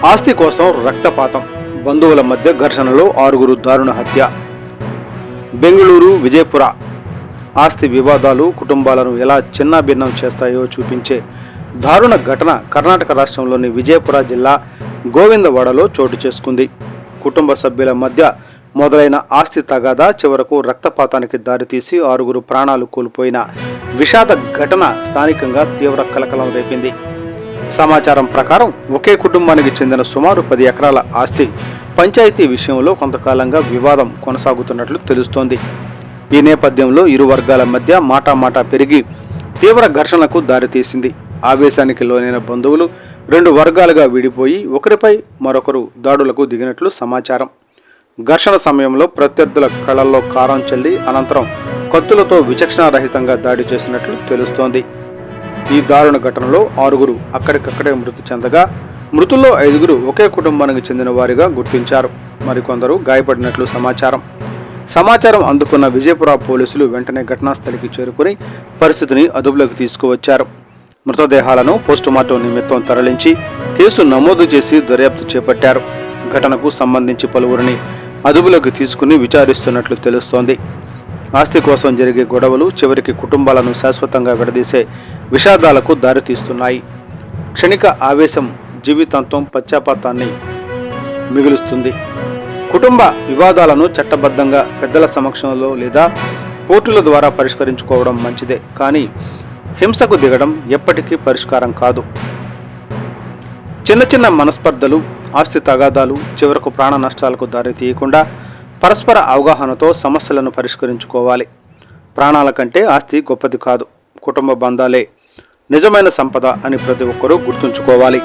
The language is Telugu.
ఆస్తి కోసం రక్తపాతం, బంధువుల మధ్య ఘర్షణలో 6 దారుణ హత్య. బెంగళూరు విజయపుర ఆస్తి వివాదాలు కుటుంబాలను ఎలా చిన్నాభిన్నం చేస్తాయో చూపించే దారుణ ఘటన కర్ణాటక రాష్ట్రంలోని విజయపుర జిల్లా గోవిందవాడలో చోటు చేసుకుంది. కుటుంబ సభ్యుల మధ్య మొదలైన ఆస్తి తగాదా చివరకు రక్తపాతానికి దారితీసి 6 ప్రాణాలు కోల్పోయిన విషాద ఘటన స్థానికంగా తీవ్ర కలకలం రేపింది. సమాచారం ప్రకారం ఒకే కుటుంబానికి చెందిన సుమారు 10 ఎకరాల ఆస్తి పంచాయతీ విషయంలో కొంతకాలంగా వివాదం కొనసాగుతున్నట్లు తెలుస్తోంది. ఈ నేపథ్యంలో ఇరు వర్గాల మధ్య మాటామాటా పెరిగి తీవ్ర ఘర్షణకు దారితీసింది. ఆవేశానికి లోనైన బంధువులు 2 వర్గాలుగా విడిపోయి ఒకరిపై మరొకరు దాడులకు దిగినట్లు సమాచారం. ఘర్షణ సమయంలో ప్రత్యర్థుల కళ్ళల్లో కారం చల్లి అనంతరం కత్తులతో విచక్షణారహితంగా దాడి చేసినట్లు తెలుస్తోంది. ఈ దారుణ ఘటనలో 6 అక్కడికక్కడే మృతి చెందగా మృతుల్లో 5 ఒకే కుటుంబానికి చెందిన వారిగా గుర్తించారు. మరికొందరు గాయపడినట్లు సమాచారం అందుకున్న విజయపుర పోలీసులు వెంటనే ఘటనాస్థలికి చేరుకుని పరిస్థితిని అదుపులోకి తీసుకువచ్చారు. మృతదేహాలను పోస్టుమార్టం నిమిత్తం తరలించి కేసు నమోదు చేసి దర్యాప్తు చేపట్టారు. ఘటనకు సంబంధించి పలువురిని అదుపులోకి తీసుకుని విచారిస్తున్నట్లు తెలుస్తోంది. ఆస్తి కోసం జరిగే గొడవలు చివరికి కుటుంబాలను శాశ్వతంగా విడదీసే విషాదాలకు దారితీస్తున్నాయి. క్షణిక ఆవేశం జీవితాంతం పశ్చాత్తాపాన్ని మిగులుస్తుంది. కుటుంబ వివాదాలను చట్టబద్ధంగా పెద్దల సమక్షంలో లేదా కోర్టుల ద్వారా పరిష్కరించుకోవడం మంచిదే, కానీ హింసకు దిగడం ఎప్పటికీ పరిష్కారం కాదు. చిన్న మనస్పర్ధలు, ఆస్తి తగాదాలు చివరకు ప్రాణ నష్టాలకు దారి తీయకుండా పరస్పర అవగాహనతో సమస్యలను పరిష్కరించుకోవాలి. ప్రాణాల కంటే ఆస్తి గొప్పది కాదు, కుటుంబ బంధాలే నిజమైన సంపద అని ప్రతి ఒక్కరూ గుర్తుంచుకోవాలి.